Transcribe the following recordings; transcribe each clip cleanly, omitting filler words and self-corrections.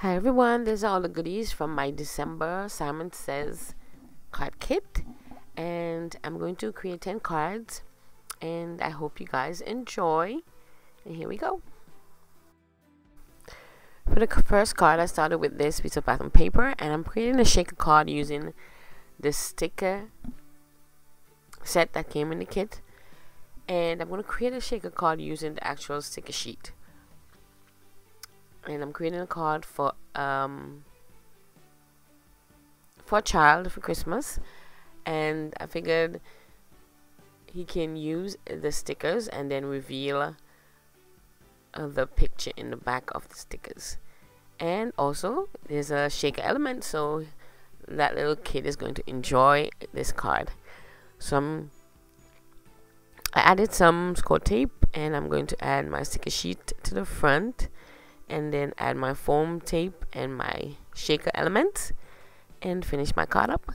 Hi everyone, these are all the goodies from my December Simon Says card kit, and I'm going to create 10 cards, and I hope you guys enjoy. And here we go. For the first card, I started with this piece of pattern paper, and I'm creating a shaker card using the sticker set that came in the kit, and I'm going to create a shaker card using the actual sticker sheet. And I'm creating a card for a child for Christmas, and I figured he can use the stickers and then reveal the picture in the back of the stickers. And also there's a shaker element, so that little kid is going to enjoy this card. So I added some score tape, and I'm going to add my sticker sheet to the front, and then add my foam tape and my shaker elements, and finish my card up.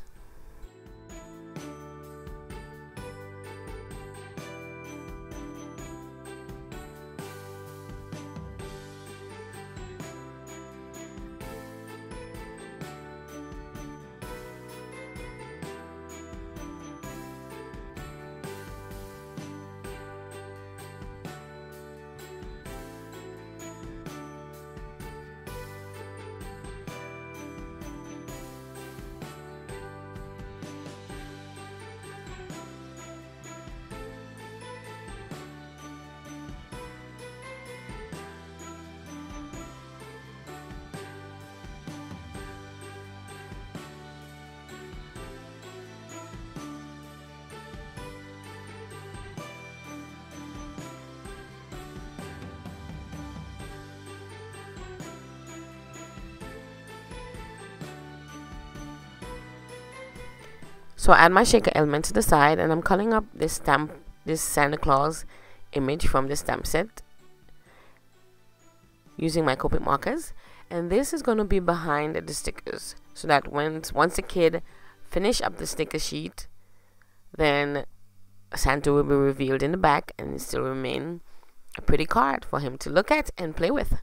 So I add my shaker element to the side, and I'm coloring up this Santa Claus image from the stamp set using my Copic markers. And this is going to be behind the stickers, so that once the kid finish up the sticker sheet, then Santa will be revealed in the back, and it still remain a pretty card for him to look at and play with.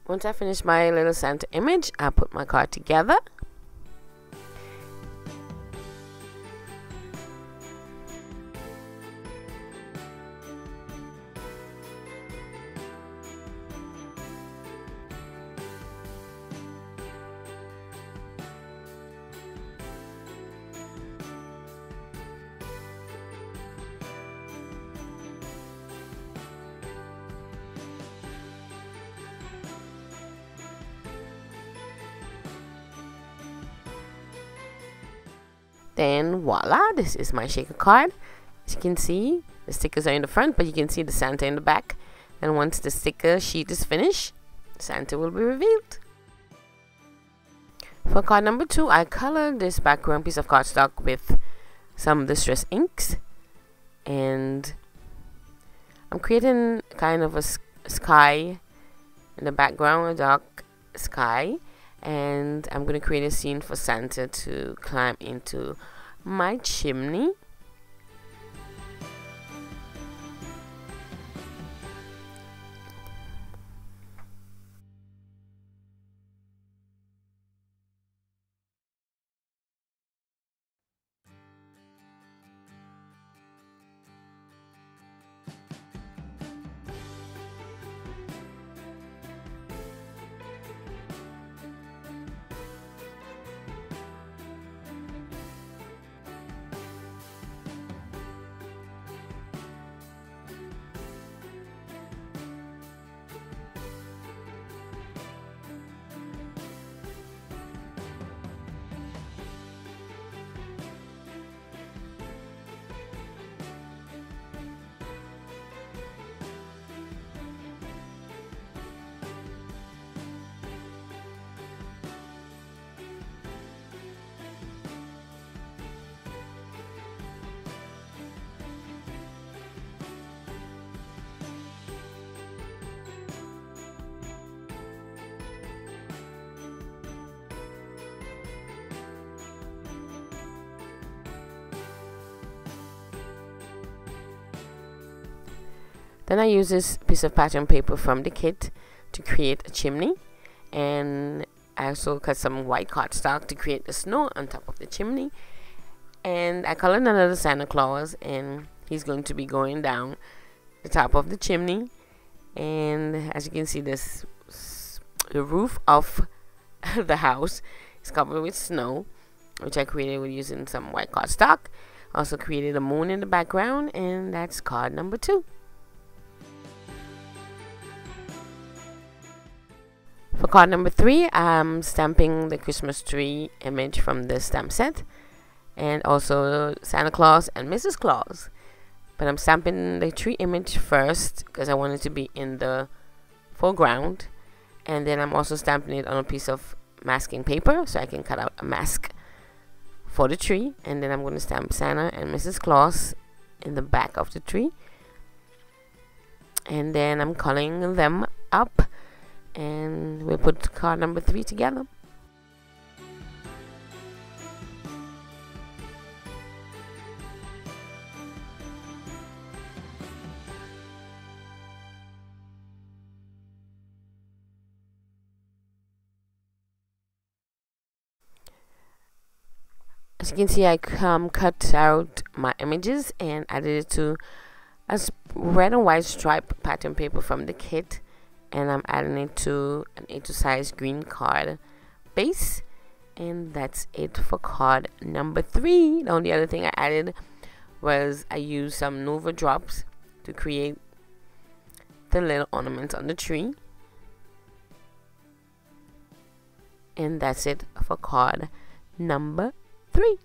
Once I finish my little Santa image, I put my card together. Then voila, this is my shaker card. As you can see, the stickers are in the front, but you can see the Santa in the back. And once the sticker sheet is finished, Santa will be revealed. For card number 2, I colored this background piece of cardstock with some distress inks, and I'm creating kind of a sky in the background, a dark sky, and I'm going to create a scene for Santa to climb into my chimney. Then I use this piece of pattern paper from the kit to create a chimney, and I also cut some white cardstock to create the snow on top of the chimney. And I colored another Santa Claus, and he's going to be going down the top of the chimney. And as you can see, the roof of the house is covered with snow, which I created with using some white cardstock. Also created a moon in the background, and that's card number 2. For card number 3, I'm stamping the Christmas tree image from the stamp set, and also Santa Claus and Mrs. Claus. But I'm stamping the tree image first because I want it to be in the foreground, and then I'm also stamping it on a piece of masking paper so I can cut out a mask for the tree. And then I'm going to stamp Santa and Mrs. Claus in the back of the tree, and then I'm coloring them up, and we'll put card number 3 together. As you can see, I cut out my images and added it to a red and white stripe pattern paper from the kit, and I'm adding it to an A2 size green card base, and that's it for card number 3. The only other thing I added was I used some Nova drops to create the little ornaments on the tree, and that's it for card number 3.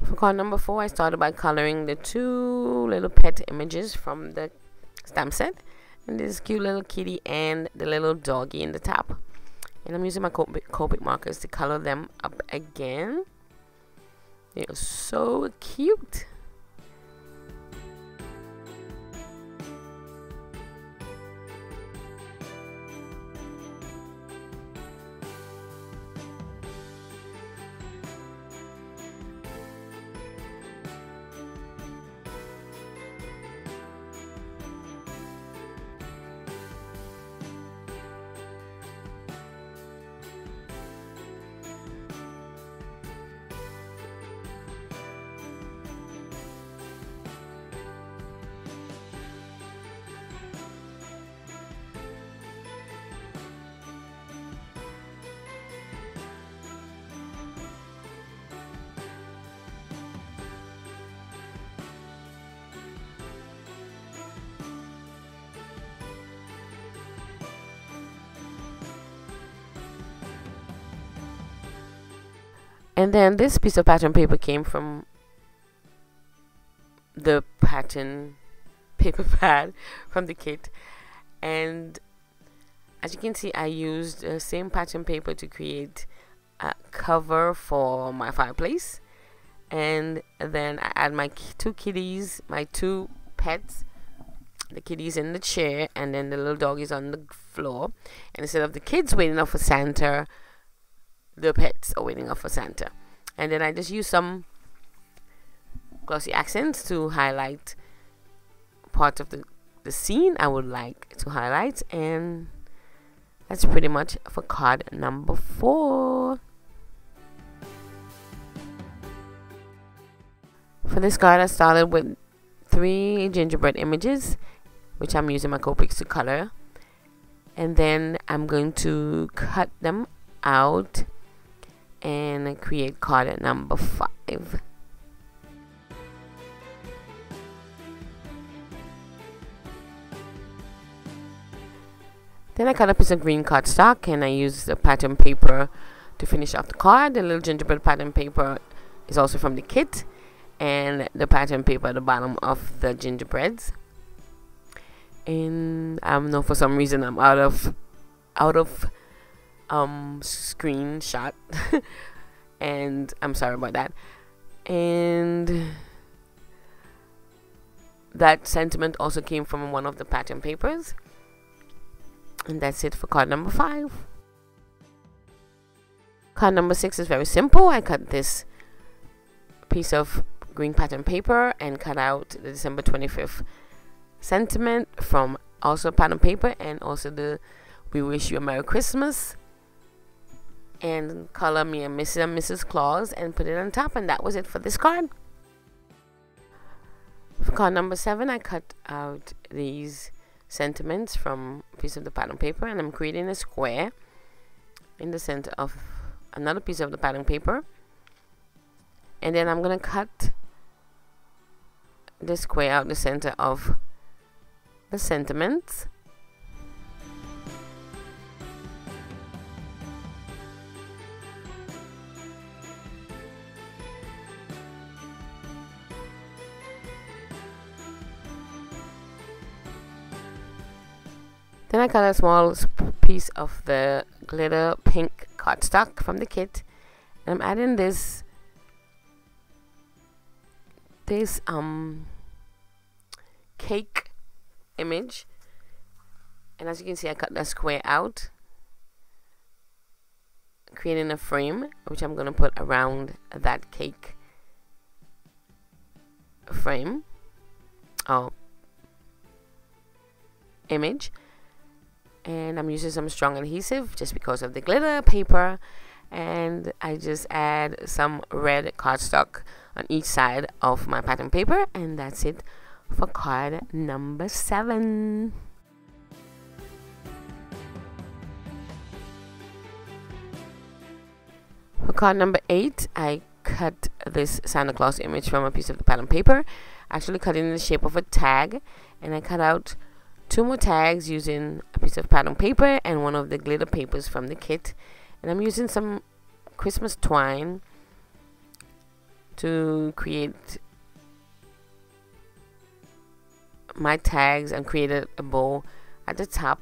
For card number 4, I started by coloring the 2 little pet images from the stamp set, and this cute little kitty and the little doggy in the top. And I'm using my Copic markers to color them up again. They're so cute. And then this piece of pattern paper came from the pattern paper pad from the kit, and as you can see, I used the same pattern paper to create a cover for my fireplace. And then I add my 2 kitties, my 2 pets, the kitties in the chair, and then the little doggies on the floor. And instead of the kids waiting up for Santa, the pets are waiting up for Santa. And then I just use some glossy accents to highlight part of the scene I would like to highlight. And that's pretty much for card number 4. For this card, I started with 3 gingerbread images, which I'm using my Copics to color. And then I'm going to cut them out and create card number 5. Then I cut a piece of green cardstock and I use the pattern paper to finish off the card. The little gingerbread pattern paper is also from the kit, and the pattern paper at the bottom of the gingerbreads. And I don't know, for some reason I'm out of screenshot and I'm sorry about that. And that sentiment also came from one of the pattern papers. And that's it for card number 5. Card number 6 is very simple. I cut this piece of green pattern paper and cut out the December 25th sentiment from also pattern paper, and also the "We wish you a Merry Christmas," and color me a Mrs. and Mrs. Claus and put it on top, and that was it for this card. For card number 7, I cut out these sentiments from a piece of the pattern paper, and I'm creating a square in the center of another piece of the pattern paper, and then I'm gonna cut the square out the center of the sentiments. Then I cut a small piece of the glitter pink cardstock from the kit, and I'm adding this cake image, and as you can see, I cut that square out, creating a frame which I'm going to put around that cake frame or image. And I'm using some strong adhesive just because of the glitter paper, and I just add some red cardstock on each side of my pattern paper, and that's it for card number 7. For card number 8, I cut this Santa Claus image from a piece of the pattern paper, actually cut it in the shape of a tag, and I cut out 2 more tags using a piece of pattern paper and one of the glitter papers from the kit, and I'm using some Christmas twine to create my tags and create a bow at the top,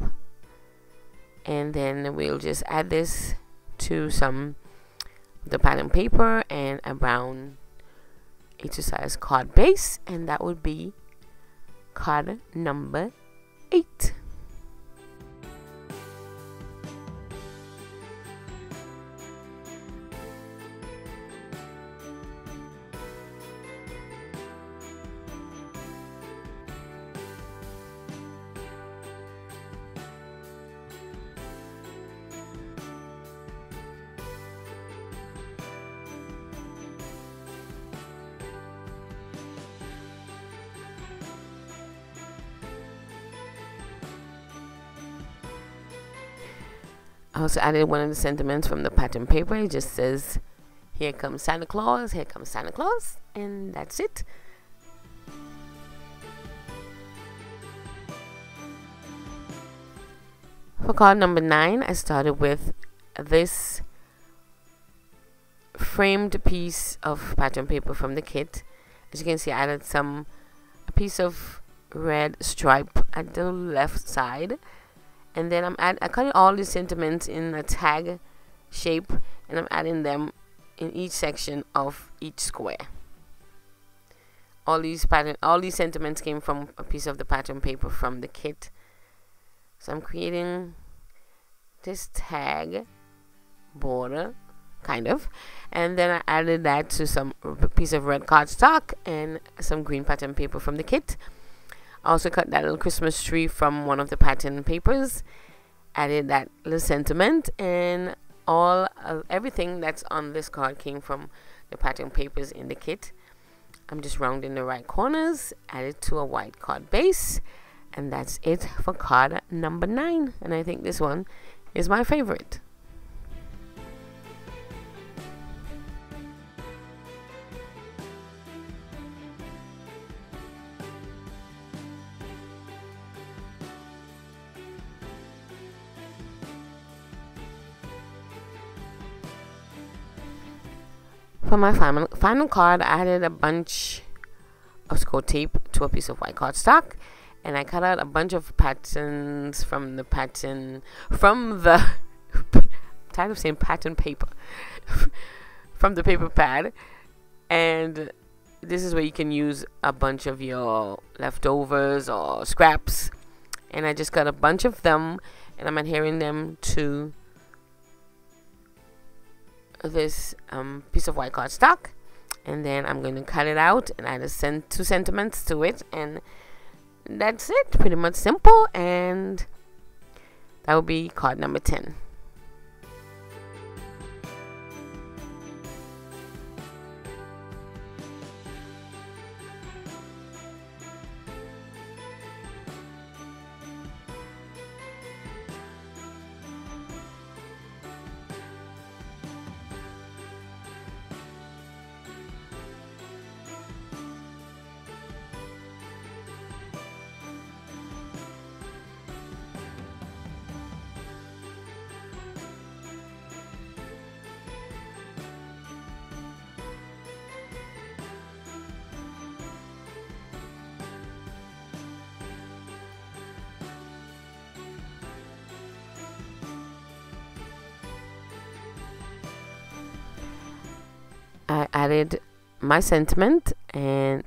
and then we'll just add this to some of the pattern paper and a brown A2 size card base, and that would be card number 8. I also added one of the sentiments from the pattern paper. It just says, "Here comes Santa Claus, here comes Santa Claus," and that's it. For card number 9, I started with this framed piece of pattern paper from the kit. As you can see, I added a piece of red stripe at the left side. And then I cut all these sentiments in a tag shape, and I'm adding them in each section of each square. All these sentiments came from a piece of the pattern paper from the kit. So I'm creating this tag border, kind of, and then I added that to some piece of red cardstock and some green pattern paper from the kit. I also cut that little Christmas tree from one of the pattern papers, added that little sentiment, and everything that's on this card came from the pattern papers in the kit. I'm just rounding the right corners, added to a white card base, and that's it for card number 9. And I think this one is my favorite. For my final card, I added a bunch of score tape to a piece of white cardstock, and I cut out a bunch of patterns from the tired of saying pattern paper from the paper pad, and this is where you can use a bunch of your leftovers or scraps, and I just got a bunch of them and I'm adhering them to this piece of white cardstock, and then I'm going to cut it out and add 2 sentiments to it, and that's it. Pretty much simple, and that will be card number 10. I added my sentiments, and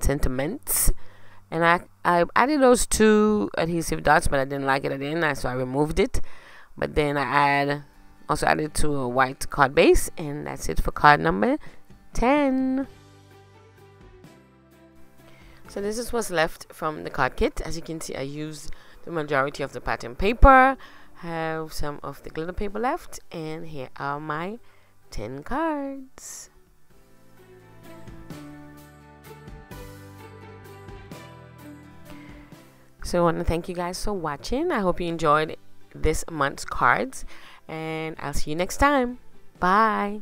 I added those 2 adhesive dots, but I didn't like it at the end, so I removed it. But then I also added to a white card base, and that's it for card number 10. So this is what's left from the card kit. As you can see, I used the majority of the pattern paper, have some of the glitter paper left, and here are my 10 cards. So I want to thank you guys for watching. I hope you enjoyed this month's cards, and I'll see you next time. Bye.